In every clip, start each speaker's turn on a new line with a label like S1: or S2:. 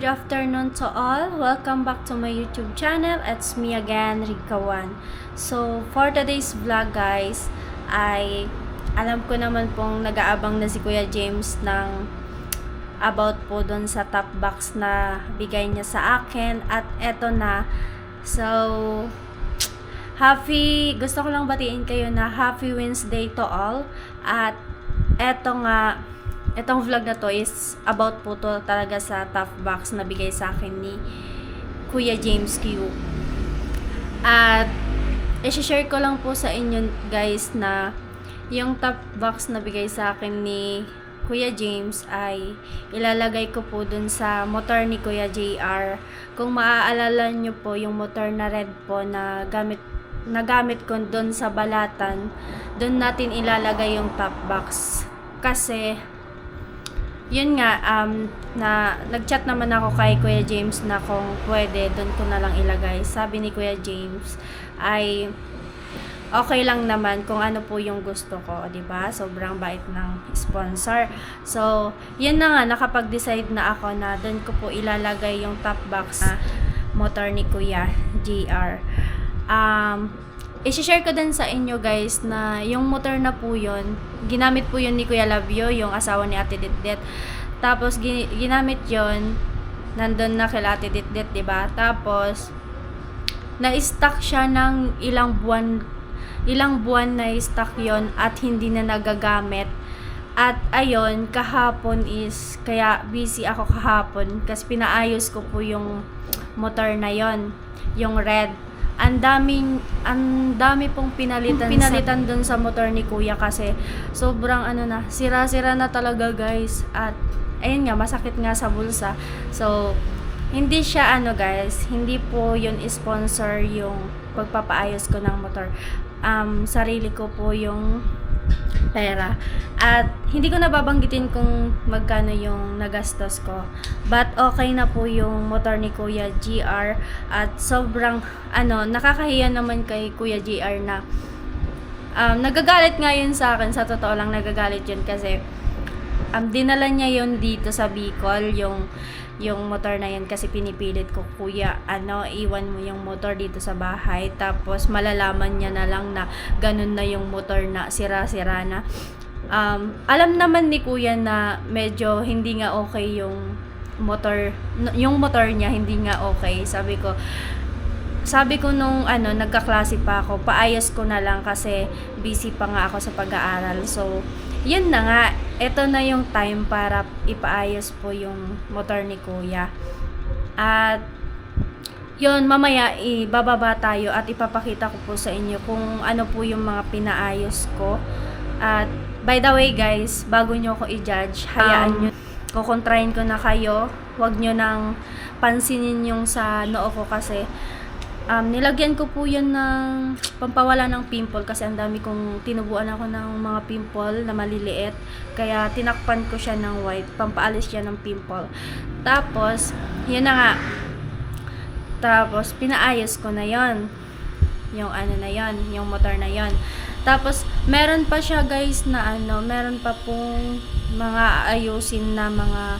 S1: afternoon to all. Welcome back to my YouTube channel. It's me again, Rikawan. So, for today's vlog guys, ay alam ko naman pong nag-aabang na si Kuya James ng about po doon sa top box na bigay niya sa akin. At eto na. So, gusto ko lang batiin kayo na Happy Wednesday to all. At etong vlog na to is about po to talaga sa top box na bigay sa akin ni Kuya James Q. At i-share ko lang po sa inyo guys na yung top box na bigay sa akin ni Kuya James ay ilalagay ko po dun sa motor ni Kuya JR. Kung maaalala nyo po yung motor na red po na gamit ko dun sa balatan, dun natin ilalagay yung top box. Kasi yun nga, na nag-chat naman ako kay Kuya James na kung pwede, doon ko na lang ilagay. Sabi ni Kuya James ay okay lang naman kung ano po yung gusto ko, 'di ba? Sobrang bait ng sponsor. So, yun na nga, nakapag-decide na ako na doon ko po ilalagay yung top box na motor ni Kuya JR. I-share ko din sa inyo guys na yung motor na po yun, ginamit po yun ni Kuya Labio, yung asawa ni Ate Ditdit. Tapos ginamit yun, nandun na kay Ate Ditdit, diba? Tapos na-stock siya ng ilang buwan na stock yon at hindi na nagagamit. At ayun, kahapon is, kaya busy ako kahapon kasi pinaayos ko po yung motor na yon, yung red. Ang dami pong pinalitan dun sa motor ni Kuya kasi sobrang sira-sira na talaga guys. At ayun nga, masakit nga sa bulsa. So, hindi siya guys, hindi po yun sponsor yung pagpapaayos ko ng motor. Sarili ko po yung pera. At hindi ko nababanggitin kung magkano yung nagastos ko. But okay na po yung motor ni Kuya GR. At sobrang nakakahiya naman kay Kuya GR na nagagalit nga yun sa akin. Sa totoo lang nagagalit yun kasi dinala niya yun dito sa Bicol, yung motor na yan, kasi pinipilit ko, kuya, iwan mo yung motor dito sa bahay, tapos malalaman niya na lang na ganun na yung motor na sira-sira na. Alam naman ni kuya na medyo hindi nga okay yung motor niya, hindi nga okay. Sabi ko nung nagkaklase pa ako, paayos ko na lang kasi busy pa nga ako sa pag-aaral. So, yun na nga, ito na yung time para ipaayos po yung motor ni Kuya. At yun, mamaya ibababa tayo at ipapakita ko po sa inyo kung ano po yung mga pinaayos ko. At by the way guys, bago nyo ako i-judge, hayaan nyo, kukontrahin ko na kayo. Huwag nyo nang pansinin yung sa noo ko kasi nilagyan ko po yan ng pampawala ng pimple kasi ang dami kong tinubuan ako ng mga pimple na maliliit. Kaya tinakpan ko siya ng white, pampaalis siya ng pimple. Tapos, yun na nga. Tapos, pinaayos ko na yon, yung yung motor na yon. Tapos, meron pa siya guys na meron pa pong mga ayusin na mga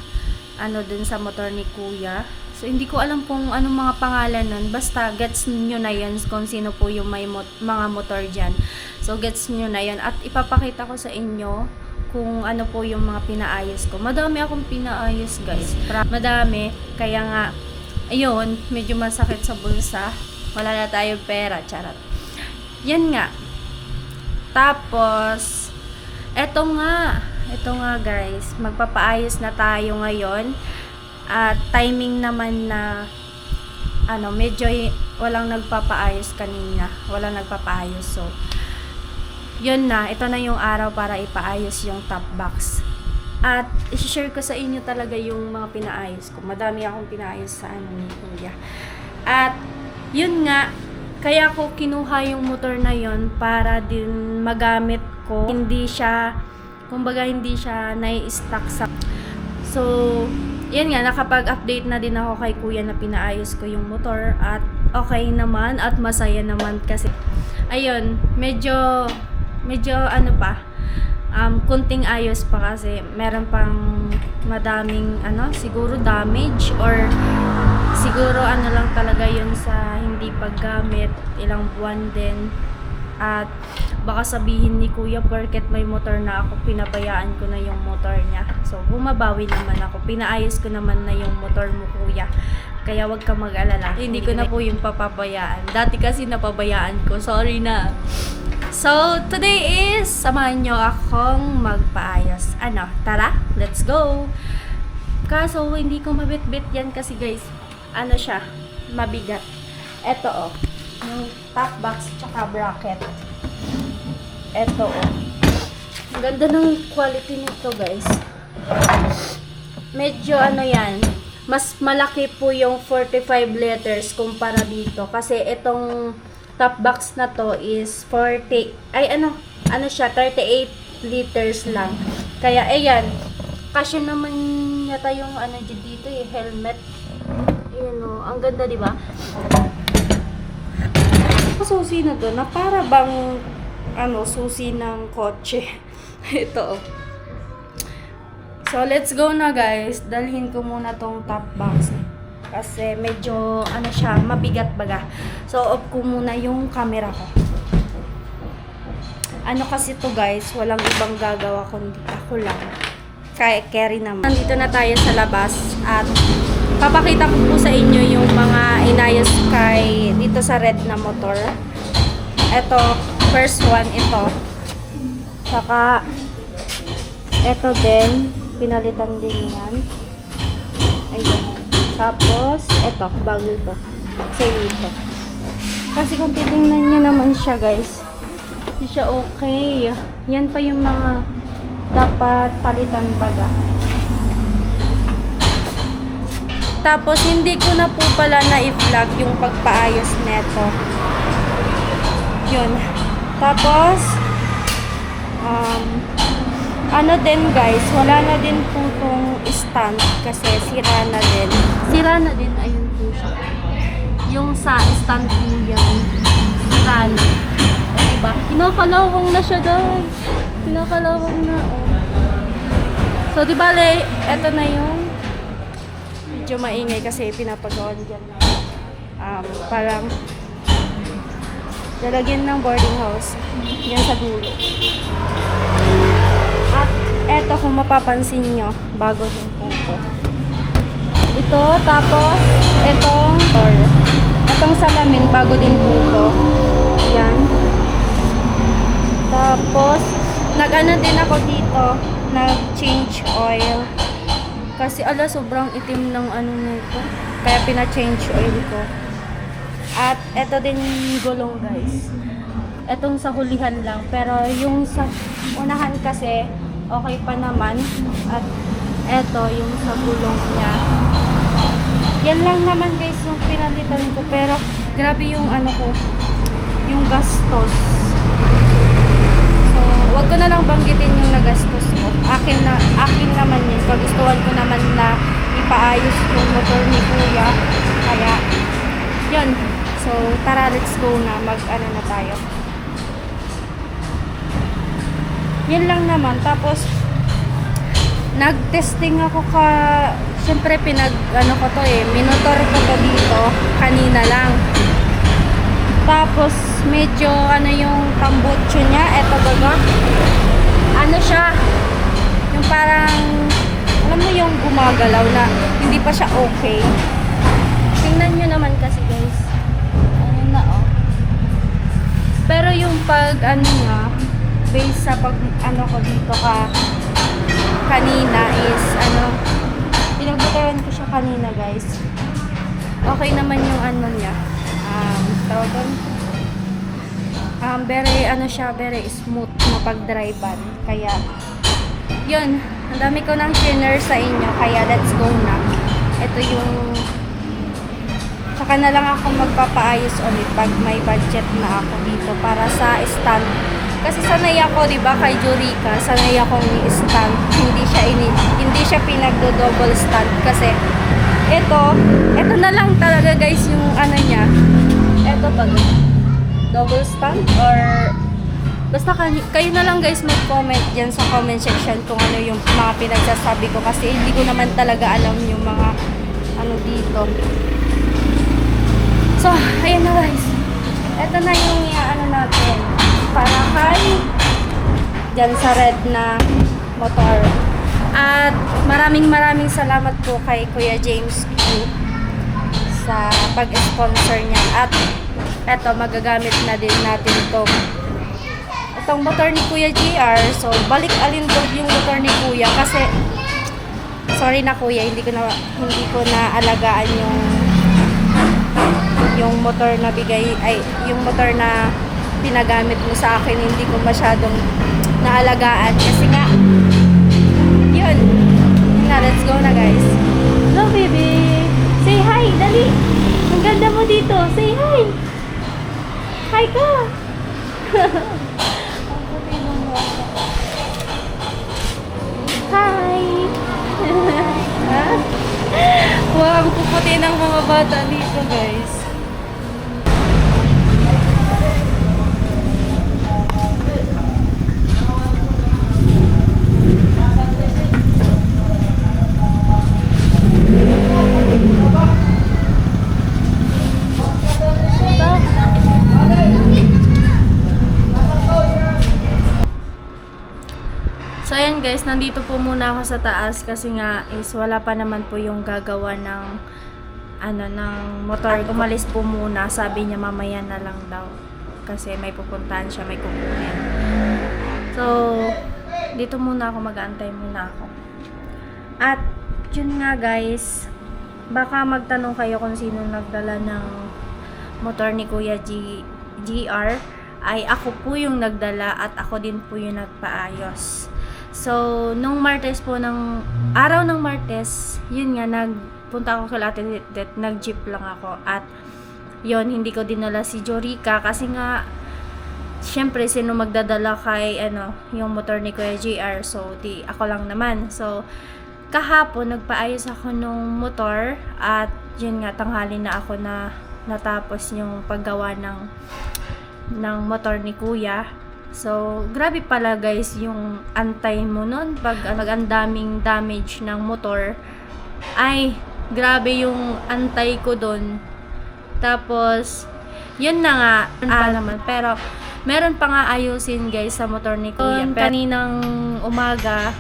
S1: dun sa motor ni Kuya. So, hindi ko alam kung anong mga pangalan nun. Basta, gets nyo na yun kung sino po yung may mga motor dyan. So, gets nyo na yun. At ipapakita ko sa inyo kung ano po yung mga pinaayos ko. Madami akong pinaayos, guys. Madami. Kaya nga, ayun, medyo masakit sa bulsa. Wala na tayong pera. Charot. Yan nga. Tapos, eto nga guys. Magpapaayos na tayo ngayon. At timing naman na medyo walang nagpapaayos kanina. Walang nagpapaayos. So, yun na. Ito na yung araw para ipaayos yung top box. At i-share ko sa inyo talaga yung mga pinaayos ko. Madami akong pinaayos sa ni Kuya. At yun nga, kaya ko kinuha yung motor na yun para din magamit ko. Hindi siya nai-stack sa... So, yan nga, nakapag-update na din ako kay Kuya na pinaayos ko yung motor at okay naman at masaya naman kasi ayun, medyo kunting ayos pa kasi meron pang madaming siguro damage or siguro lang talaga yun sa hindi paggamit, ilang buwan din. At baka sabihin ni kuya, porket may motor na ako, pinabayaan ko na yung motor niya. So bumabawi naman ako, pinaayos ko naman na yung motor mo kuya, kaya wag ka mag-alala, hindi ko na po yung papabayaan. Dati kasi napabayaan ko, sorry na. So today is samahan nyo akong magpaayos. Tara, let's go. Kaso hindi ko mabit-bit yan kasi guys, siya, mabigat. Eto yung top box tsaka bracket. Eto ang ganda ng quality nito guys. Medyo yan, mas malaki po yung 45 liters kumpara dito. Kasi itong top box na to is 38 liters lang. Kaya ayan, kasya naman yata yung dito helmet. Ang ganda, di ba? Susi na to na para bang susi ng kotse. Ito. So let's go na guys. Dalhin ko muna tong top box kasi medyo siya, mabigat baga. So off ko muna yung camera ko. Kasi to guys, walang ibang gagawa kundi ako lang. Kaya carry naman. Nandito na tayo sa labas at papakita ko po sa inyo yung mga inayos kay dito sa red na motor. Ito, first one ito. Saka ito din, pinalitan din yan. Ayun. Tapos ito, bago ito. Same ito. Kasi kung titingnan nyo naman siya guys, hindi siya okay. Yan pa yung mga dapat palitan baga. Tapos, hindi ko na po pala na-i-vlog yung pagpaayos neto. Yun. Tapos, din guys, wala na din po itong stand kasi sira na din. Sira na din, ayun po siya. Yung sa stand po yan, sira na. Diba? Kinakalawang na siya guys. Kinakalawang na. So, di bale, eto na yung medyo maingay kasi pinapagawan dyan. Parang lalagyan ng boarding house. Yan sa dulo. At eto kung mapapansin nyo, bago din po ito. Ito, tapos etong door. Etong salamin, bago din po ito. Yan. Tapos, din ako dito, nag-change oil. Kasi sobrang itim ng nito. Kaya pina-change oil ko. At eto din yung gulong guys. Etong sa hulihan lang. Pero yung sa unahan kasi, okay pa naman. At eto yung sa gulong niya. Yan lang naman guys yung pinalitan ko. Pero grabe yung yung gastos. Wag ko na lang banggitin yung nagastos ko. Akin naman yun. Kagustuhan ko naman na ipaayos yung motor ni kuya. Kaya, yun. So, tara, let's go na. Na tayo. Yun lang naman. Tapos, nag-testing ako siyempre, ko to minotor ko to dito. Kanina lang. Tapos, medyo yung tambutso niya, eto baga. Siya, yung parang, alam mo yung gumagalaw na hindi pa siya okay. Tingnan nyo naman kasi guys. Pero yung pag, niya, based sa pag, ko dito kanina is, pinagbuturan ko siya kanina guys. Okay naman yung niya. Tawag doon. Very smooth na pag-drivean. Kaya, yun. Ang dami ko ng share sa inyo. Kaya, let's go na. Ito yung, saka na lang ako magpapaayos ulit pag may budget na ako dito para sa stand. Kasi sanay ako, di ba, kay Jurica, sanay akong i-stand. Hindi siya pinagdo-double stand kasi ito na lang talaga guys yung niya. Ito ba? Double stand or Basta kayo na lang guys mag-comment dyan sa comment section kung ano yung mga pinagsasabi ko kasi hindi ko naman talaga alam yung mga ano dito. So, ayun na guys. Ito na yung ano natin. Para kay dyan sa red na motor. At maraming salamat po kay Kuya James Q sa pag-sponsor niya. At eto, magagamit na din natin itong motor ni Kuya JR. So, balik alindog yung motor ni Kuya kasi sorry na Kuya, hindi ko na alagaan yung motor na yung motor na pinagamit mo sa akin, hindi ko masyadong naalagaan kasi nga yun na. Let's go na guys. Hello baby, say hi, dali. Ang ganda mo dito, say hi. Hi ka. Hi. Wow, ang puputi ng mga bata dito guys. So ayan guys, nandito po muna ako sa taas kasi nga is wala pa naman po yung gagawa ng ng motor. Umalis po muna, sabi niya mamaya na lang daw kasi may pupuntahan siya, may kukunin. So dito muna ako, mag-aantay muna ako. At yun nga guys, baka magtanong kayo kung sino nagdala ng motor ni Kuya GR. Ay ako po yung nagdala at ako din po yung nagpaayos. So, nung Martes po, araw ng Martes, yun nga, nagpunta ako kay Ate Det, nag-jeep lang ako. At, yun, hindi ko dinala si Jorica kasi nga, syempre, sino magdadala kay, yung motor ni Kuya JR. So, ako lang naman. So, kahapon, nagpaayos ako nung motor at, yun nga, tanghali na ako na natapos yung paggawa ng motor ni Kuya. So, grabe pala guys yung antay mo nun pag ang daming damage ng motor. Ay, grabe yung antay ko dun. Tapos, yun na nga, naman. Pero, meron pa nga ayusin guys sa motor ni Kuya. Kaninang umaga,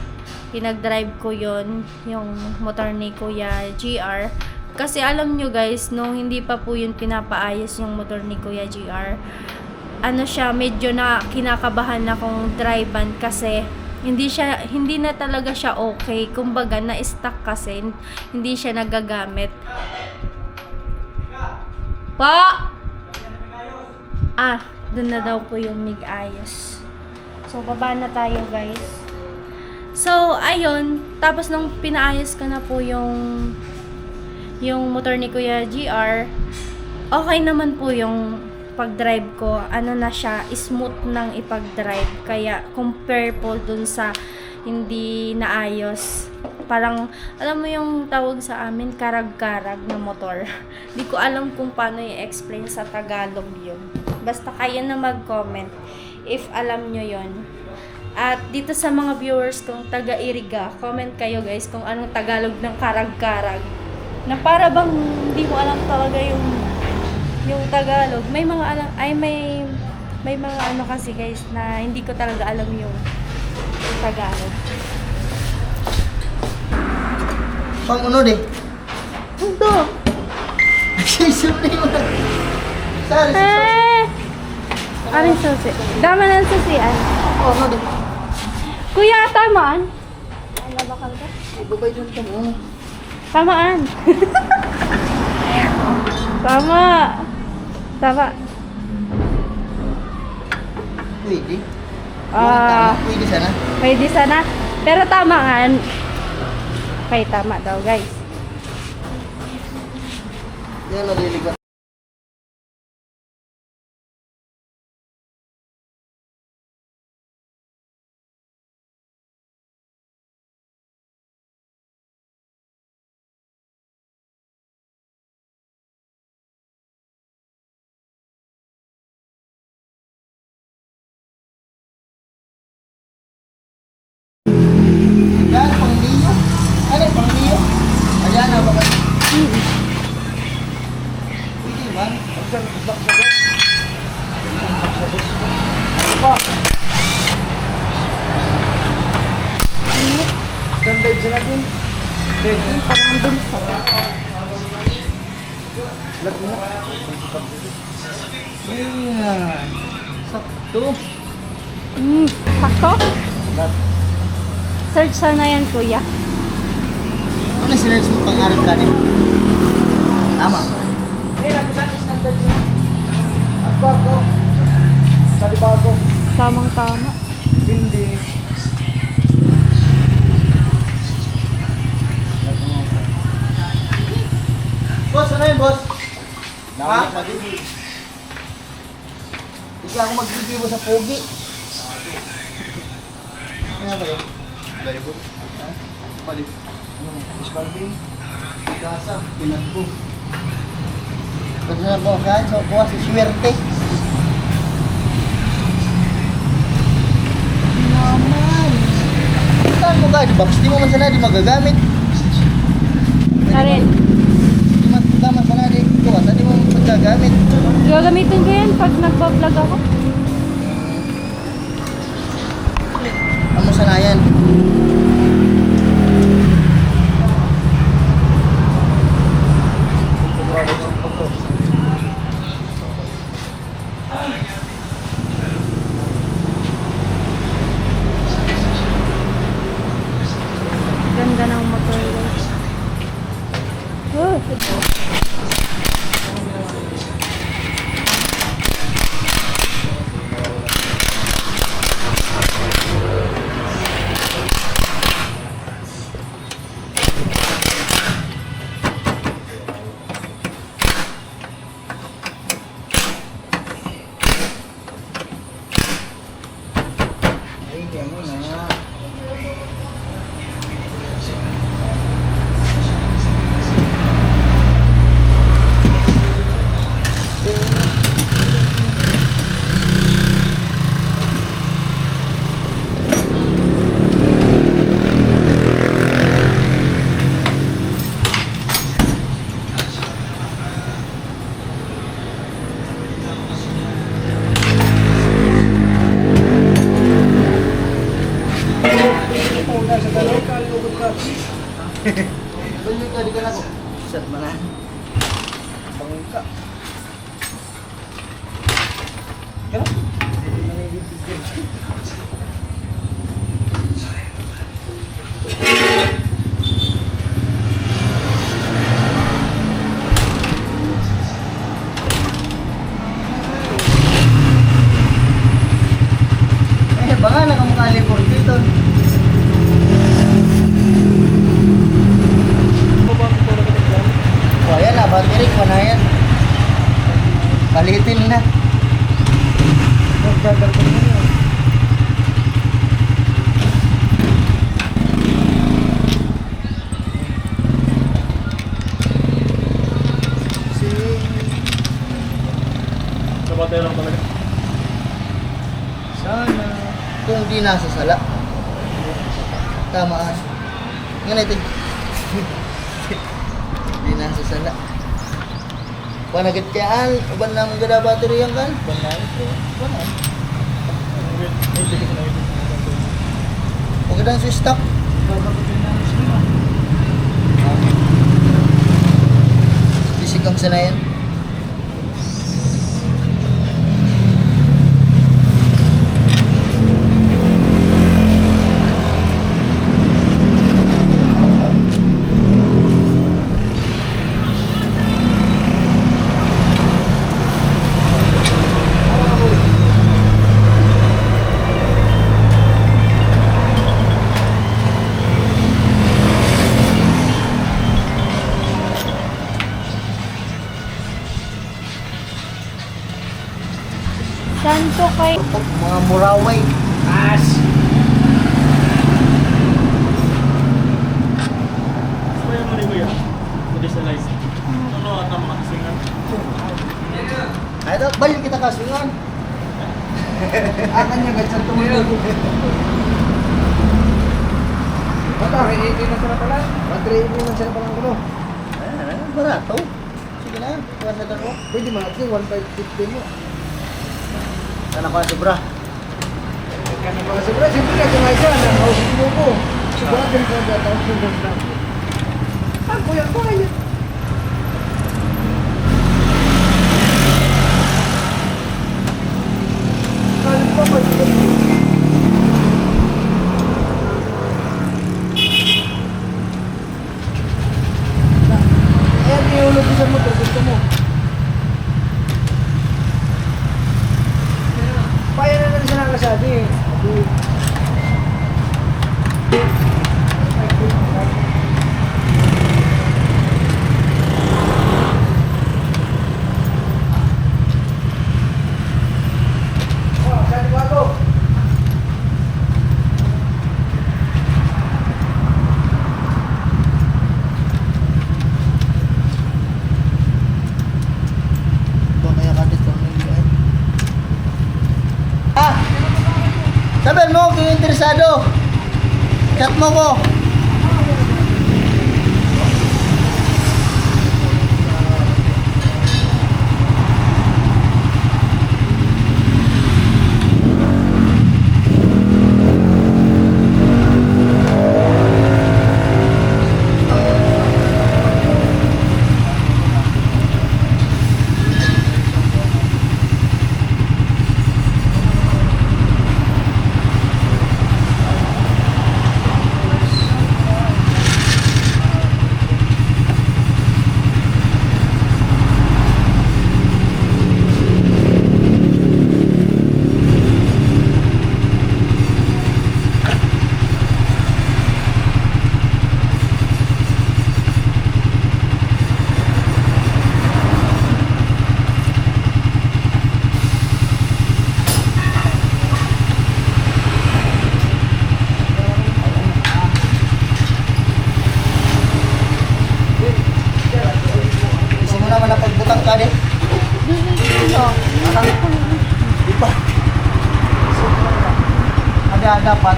S1: pinag-drive ko yun, yung motor ni Kuya GR. Kasi alam nyo guys, nung hindi pa po yun pinapaayos yung motor ni Kuya GR, medyo na kinakabahan akong drivean kasi hindi na talaga siya okay. Kumbaga na-stuck kasi hindi siya nagagamit. Pa! Dun na daw po yung mig-ayos. So baba na tayo guys. So ayun, tapos nung pinaayos ko na po yung motor ni Kuya GR, okay naman po yung pag-drive ko, na siya, smooth nang ipag-drive. Kaya, compare po dun sa hindi naayos. Parang, alam mo yung tawag sa amin, karag-karag na motor. Di ko alam kung paano i-explain sa Tagalog yun. Basta kayo na mag-comment if alam nyo yun. At dito sa mga viewers kong taga-Iriga, comment kayo guys kung anong Tagalog ng karag-karag. Na para bang hindi mo alam talaga yung Tagalog. May mga may mga kasi guys na hindi ko talaga alam yung Tagalog.
S2: Pang uno deh.
S1: Ito.
S2: Siyempre mo na. Saan?
S1: Arin susi. Dama ng susian.
S2: Oo, ano deh.
S1: Kuya, tamaan. Ay, nabakal ka?
S2: Ibabay dun ka mo.
S1: Tamaan. Tama. Tama.
S2: Pwede. Pwede sana.
S1: Pwede sana. Pero tamaan. Okay, tama daw guys.
S2: Yan, naliligat. sa natin.
S1: Parang ang bilis ako.
S2: Lag mo. Ayan. Sakto.
S1: Sakto?
S2: Lag.
S1: Search sana yan, kuya.
S2: Ano sinerge mo pang-arap ka rin? Tama. Ako. Sa libago.
S1: Tamang-tama.
S2: Hindi. Boss, ano yun, boss? Ha? Hindi ako magbibibo sa pogi. Ano ba yun? Balibot. Ha? Balib. Isbalbing. Gasa. Pinagbo. Pag na po ka, so bukas si swerte. Naman. Saan mo ka? Box, di mo man sana di magagamit.
S1: Karen,
S2: Di man tama sana di bukas, di mo magagamit.
S1: gagamitin ko yan pag nagbablog ako.
S2: Amo sana yan.
S1: Ganda ng motor, guys. Oh,
S2: Ay, di mo na. Balik ka, di ka na ko. Sat man na. Bangka. Kaya? Baka nakamukali po dito. O ayan na, battery ko na yan. Palitin na. Magdagal ko na yun.
S3: Nabatay lang talaga.
S2: Sana. Kung di nasa sala. Tamaan. Nga natin. Di nasa sala. Panagit kayaan, uban na mga gada battery yan kan? Uban na ito. Uban na. Huwag na sa stock. Bisik ang sanayan.
S1: saan to kay...
S2: Mga muraway. As!
S3: Kaya mo rin kuya. Pwede sa live. Ano at ang makasingan?
S2: Ay, balik kita kasungan. Akan niya gaysan tumulog. Bata, hindi na sila pala. Battery hindi na sila palang kulo. Barato. Sige na, kuha sa daro. Pwede mga 1,550 mo. Sana ka sobra. Kana mga sobra, siyempre ka kung isa, nang house mo ko. Sigurado ko na tapos yung ganda. Ah, kuya, kuya. Kali pa ba? Ayan, iulog ko sa motor. Gusto mo. Paya na lang siya nakasabi. Sabihin mo kung interesado. Chat mo ko. Kali? Di ba? Ada dapat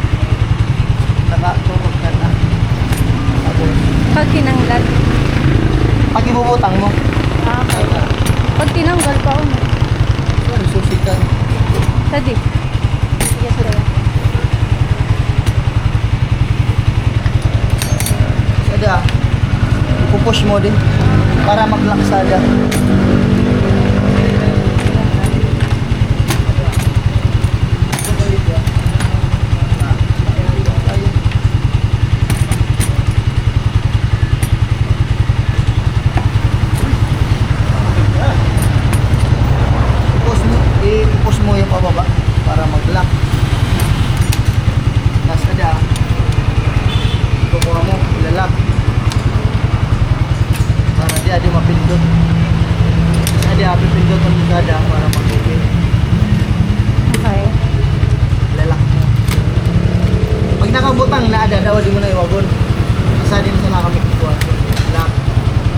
S2: nakatulog ka na.
S1: Pag tinanggal.
S2: Pag ibubutang mo.
S1: Ah, okay. Pag tinanggal pa ako.
S2: Ano susikan?
S1: Tadi. Yes, sir.
S2: Sada. Pupush mo din para maglaksada. I-push mo yung pababa para mag-lock. Nasada. Kukuha mo, ilalak. Para di ada mapindot. Ada pindot ang dada para mag-open.
S1: Okay.
S2: Lalak mo. Pag nakabutang na ada, daw di mo na iwagon. Isa din sa nakamikuha. Lock.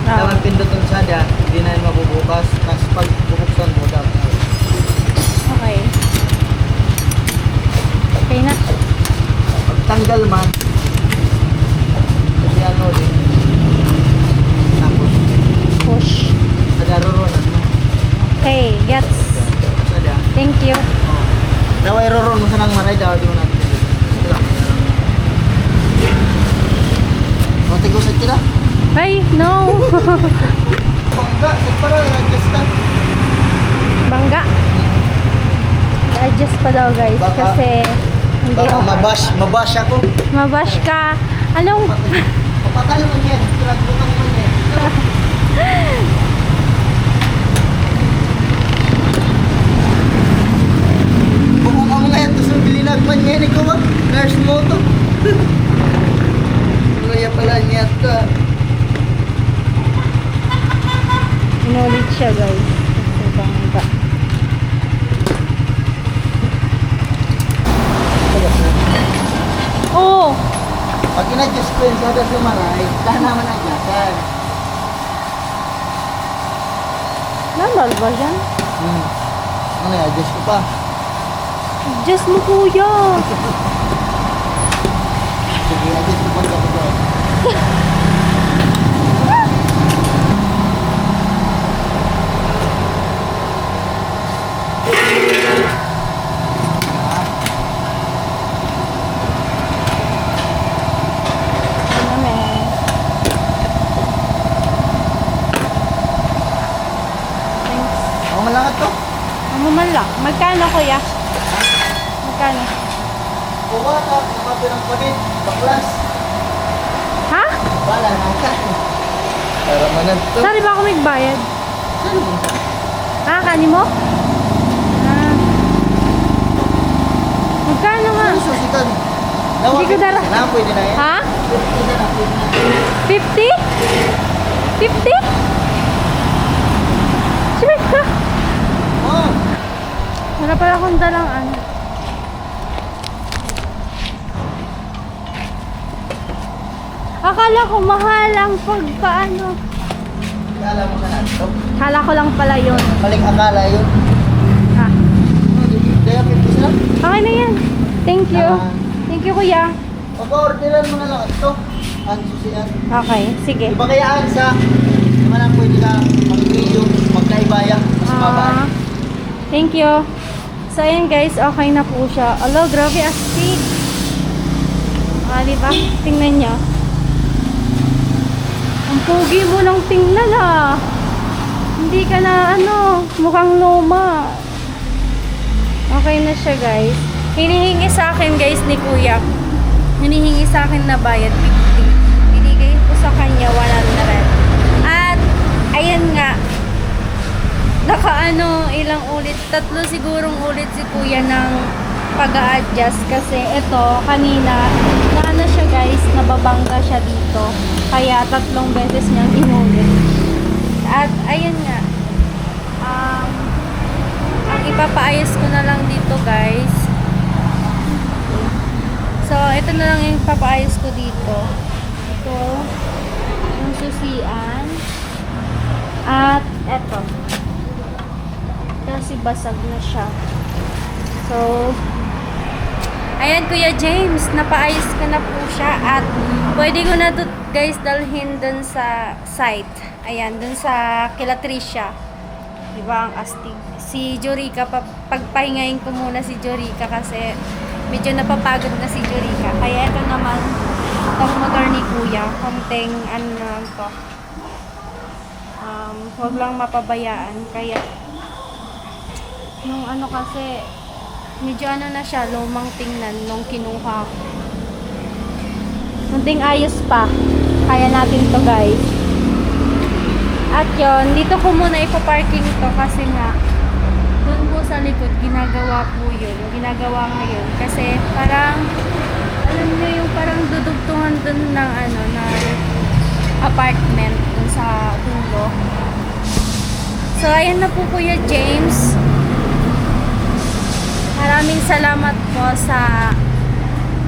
S2: Dapat pindot ang sada, di na yun mabubukas. Tapos pag bubuksan mo, dapat.
S1: Okay. Okay na.
S2: Pag tanggal man, kasi ano din. Tapos,
S1: Push.
S2: sada roronan mo.
S1: Okay, gets.
S2: Sada.
S1: Thank you.
S2: Oh. Daway roron mo sa nang maray, daw di mo natin. Sila. Matigusad sila.
S1: Ay, no.
S2: Bangga, para adjust ka.
S1: Bangga. I-adjust pa daw guys
S2: Baka-
S1: kasi hindi
S2: Baka
S1: ako.
S2: mabash ako.
S1: Mabash ka. Anong
S2: Papatay mo niya, butang mo niya. Bukong ka mo ngayon, tapos bilinag pa niya, hindi ko ba? Nurse mo to. Kaya pala niya ka.
S1: inulit siya guys. Kasi bangga. Oh,
S2: Pag in-adjust ko yun, sada sa maray, tahan naman adjustan.
S1: normal ba yan?
S2: Ano yan, adjust ko pa.
S1: Adjust mo kuya.
S2: Sige, adjust ko pa sa ko.
S1: Magkano kuya? Magkano?
S2: Kuha ka, napapirang panit, baklas.
S1: Ha?
S2: Wala na ka. Para manad to.
S1: Sari ba ako magbayad?
S2: Saan mo ka?
S1: Ah, kani mo? Ah. Magkano nga?
S2: Ano susikan?
S1: Hindi ko dara.
S2: Na, pwede na yan.
S1: Ha?
S2: Pwede na, pwede na.
S1: 50? 50? Sige ka.
S2: Oh,
S1: Wala pala akong dalang ano. Akala ko mahal ang pagpaano.
S2: kala mo ka na ito.
S1: Akala ko lang pala yun.
S2: Maling akala yun.
S1: Ah.
S2: Kaya 50 sila?
S1: Okay na yan. Thank you. Thank you kuya.
S2: Pag-orderan mo na lang ito. Ang susian.
S1: Okay, sige.
S2: Iba kayaan sa di man lang pwede ka mag-video, magkaibaya, mas mabay.
S1: Thank you. So, ayan guys, okay na po siya. Alo, grabe astig. Diba? Tingnan nyo. Ang pogi mo lang tingnan ah. Hindi ka na ano, mukhang luma. Okay na siya guys. Hinihingi sa akin guys ni kuya. Hinihingi sa akin na bayad 50. Binigay ko sa kanya 100. At, ayan nga. Nakaano, ilang ulit, 3 sigurong ulit si kuya ng pag-a-adjust kasi ito, kanina, naano siya guys, nababangga siya dito. Kaya 3 beses niyang inulit. At, ayun nga, ang ipapaayos ko na lang dito guys. So, ito na lang yung ipapaayos ko dito. Ito, yung susian. At, eto. Kasi basag na siya. So, ayan Kuya James, napaayos ko na po siya at pwede ko na to guys dalhin dun sa site. Ayan, dun sa kila Tricia. Diba ang astig. Si Jorika, pagpahingayin ko muna si Jorika kasi medyo napapagod na si Jorika. Kaya ito naman, itong motor ni Kuya. Konting ano na lang to. Huwag lang mapabayaan. Kaya nung ano kasi medyo ano na siya, lumang tingnan nung kinuha ko. Kunting ayos pa. Kaya natin to guys. At yun, dito ko muna ipaparking to kasi nga doon po sa likod ginagawa po yun. Ginagawa ngayon. Kasi parang alam niyo yung parang dudugtungan dun ng ano na apartment dun sa dulo. So ayan na po Kuya James. Maraming salamat po sa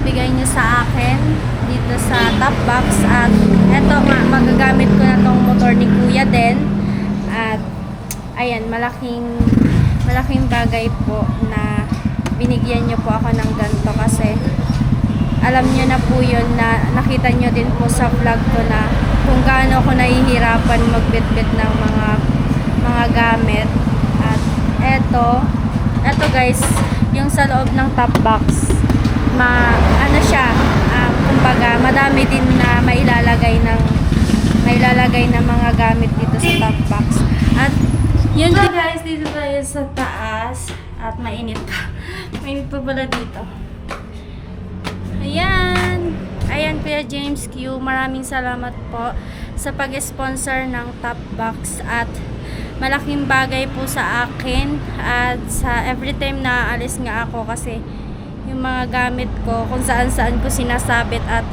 S1: bigay niyo sa akin dito sa top box at eto nga magagamit ko na tong motor ni Kuya din at ayan malaking bagay po na binigyan niyo po ako ng ganito kasi alam niyo na po yun na nakita niyo din po sa vlog ko na kung gaano ako nahihirapan magbitbit ng mga gamit at eto guys yung sa loob ng top box ano siya kumbaga madami din na mailalagay ng mga gamit dito sa top box at yun din guys dito tayo sa taas at mainit pa pala dito. Ayan Kuya James Q, maraming salamat po sa pag-sponsor ng top box at malaking bagay po sa akin at sa every time na aalis nga ako kasi yung mga gamit ko kung saan ko sinasabit at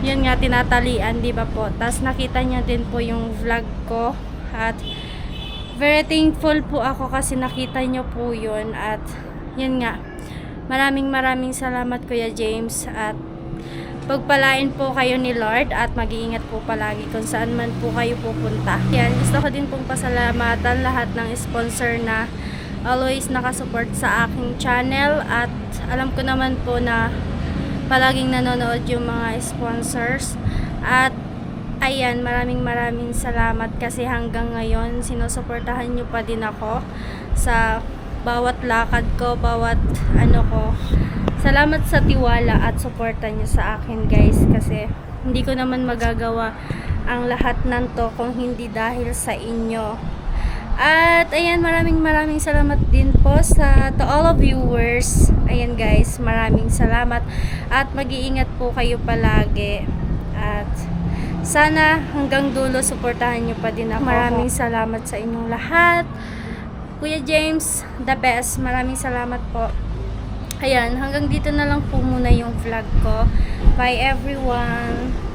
S1: yun nga tinatalian, di ba po? Tas nakita niyo din po yung vlog ko at very thankful po ako kasi nakita niyo po yun at yun nga maraming salamat Kuya James at pagpalain po kayo ni Lord at mag-iingat po palagi kung saan man po kayo pupunta. Yan, gusto ko din pong pasalamatan lahat ng sponsor na always nakasupport sa aking channel at alam ko naman po na palaging nanonood yung mga sponsors at ayan, maraming salamat kasi hanggang ngayon sinusuportahan nyo pa din ako sa bawat lakad ko, bawat ano ko. Salamat sa tiwala at suporta nyo sa akin guys kasi hindi ko naman magagawa ang lahat ng to kung hindi dahil sa inyo. At ayan, maraming salamat din po to all of viewers. Ayan guys, maraming salamat at mag-iingat po kayo palagi. At sana hanggang dulo suportahan nyo pa din ako. Maraming salamat sa inyong lahat. Kuya James, the best. Maraming salamat po. Ayan, hanggang dito na lang po muna yung vlog ko. Bye everyone.